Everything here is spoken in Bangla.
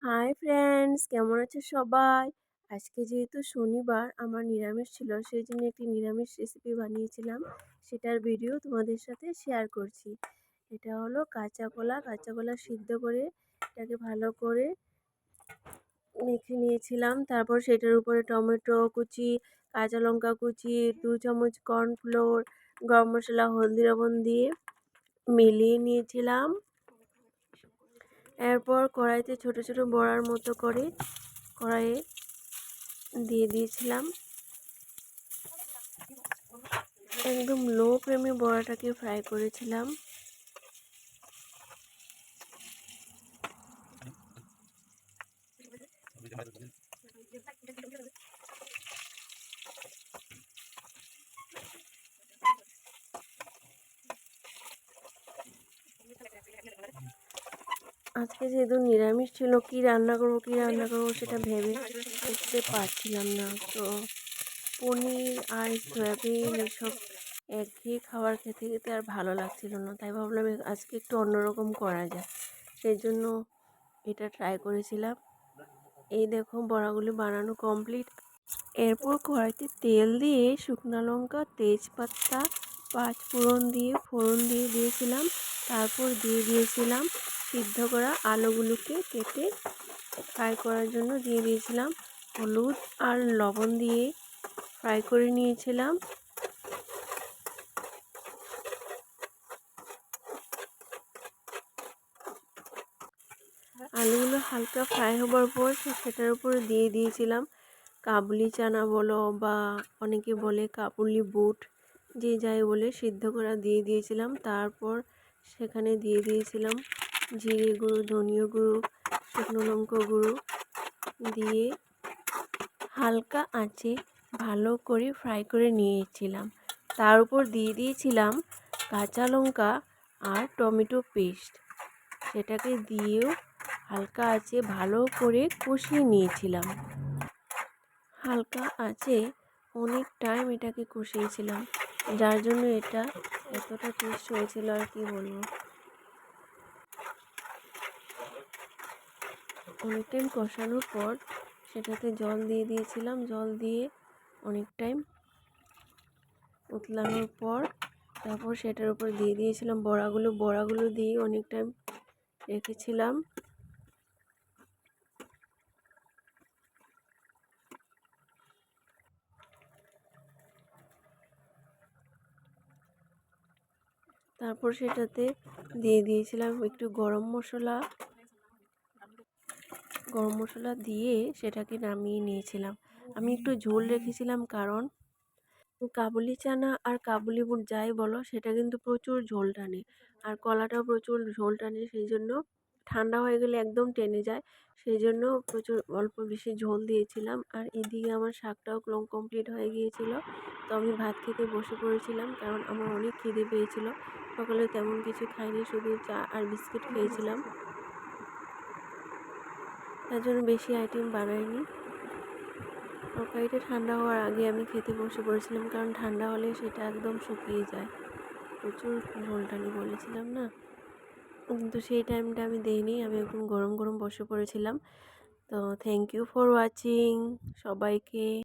হাই ফ্রেন্ডস, কেমন আছে সবাই? আজকে যেহেতু শনিবার আমার নিরামিষ ছিল, সেই জন্য একটি নিরামিষ রেসিপি বানিয়েছিলাম। সেটার ভিডিও তোমাদের সাথে শেয়ার করছি। এটা হলো কাঁচা কলা সিদ্ধ করে এটাকে ভালো করে মেখে নিয়েছিলাম। তারপর সেটার উপরে টমেটো কুচি, কাঁচা লঙ্কা কুচি, 2 চামচ কর্নফ্লোর, গরম মশলা, হলদি লবণ দিয়ে মিলিয়ে নিয়েছিলাম। এরপর কড়াইতে ছোট ছোট বড়ার মতো করে কড়াইয়ে দিয়ে দিয়েছিলাম। একদম লো ফ্লেমে বড়াটাকে ফ্রাই করেছিলাম। আজকে যেহেতু নিরামিষ ছিল, কি রান্না করবো সেটা ভেবে উঠতে পারছিলাম না। তো পনির আর সয়াবিন এসব একঘেয়ে খাবার খেতে খেতে আর ভালো লাগছিল না, তাই ভাবলাম আজকে একটু অন্যরকম করা যায়। সেই জন্য এটা ট্রাই করেছিলাম। এই দেখো বড়াগুলি বানানো কমপ্লিট। এরপর কড়াইতে তেল দিয়ে শুকনো লঙ্কা, তেজপাতা, 5 ফোড়ন দিয়ে দিয়েছিলাম। তারপর দিয়ে দিয়েছিলাম সিদ্ধ করা আলুগুলোকে কেটে ফ্রাই করার জন্য দিয়ে দিয়েছিলাম। হলুদ আর লবণ দিয়ে ফ্রাই করে নিয়েছিলাম। আলুগুলো হালকা ফ্রাই হবার পর সেটার উপরে দিয়ে দিয়েছিলাম কাবুলি চানা বলো বা অনেকে বলে কাবুলি বুট, যে যাই বলে, সিদ্ধ করা দিয়ে দিয়েছিলাম। তারপর সেখানে দিয়ে দিয়েছিলাম জিরে গুঁড়ো, ধনিয়া গুঁড়ো, শুকনো লঙ্কা গুঁড়ো দিয়ে হালকা আঁচে ভালো করে ফ্রাই করে নিয়েছিলাম। তার উপর দিয়ে দিয়েছিলাম কাঁচা লঙ্কা আর টমেটো পেস্ট। সেটাকে দিয়েও হালকা আঁচে ভালো করে কষিয়ে নিয়েছিলাম। হালকা আঁচে অনেক টাইম এটাকে কষিয়েছিলাম, যার জন্য এটা এতটা টেস্ট হয়েছিল আর কি বলবো। অনেক টাইম কষানোর পর সেটাতে জল দিয়ে দিয়েছিলাম। জল দিয়ে অনেক টাইম উতলানোর পর তারপর সেটার উপর দিয়ে দিয়েছিলাম বড়াগুলো দিয়ে অনেক টাইম রেখেছিলাম। তারপর সেটাতে দিয়ে দিয়েছিলাম একটু গরম মশলা দিয়ে সেটাকে নামিয়ে নিয়েছিলাম। আমি একটু ঝোল রেখেছিলাম, কারণ কাবুলি চানা আর কাবুলি বুট যাই বলো, সেটা কিন্তু প্রচুর ঝোল টানে, আর কলাটাও প্রচুর ঝোল টানে। সেই জন্য ঠান্ডা হয়ে গেলে একদম টেনে যায়। সেই জন্য প্রচুর অল্প বেশি ঝোল দিয়েছিলাম। আর এদিকে আমার শাকটাও কমপ্লিট হয়ে গিয়েছিল। তো আমি ভাত খেতে বসে পড়েছিলাম, কারণ আমার অনেক খিদে পেয়েছিল। সকালে তেমন কিছু খাইনি, শুধু চা আর বিস্কিট খেয়েছিলাম। তার জন্য বেশি আইটেম বানাইনি। তরকারিটা ঠান্ডা হওয়ার আগে আমি খেতে বসে পড়েছিলাম, কারণ ঠান্ডা হলে সেটা একদম শুকিয়ে যায়। প্রচুর ঝোল টানি বলেছিলাম না, কিন্তু সেই টাইমটা আমি দেইনি। আমি একদম গরম গরম বসে পড়েছিলাম। তো থ্যাংক ইউ ফর ওয়াচিং সবাইকে।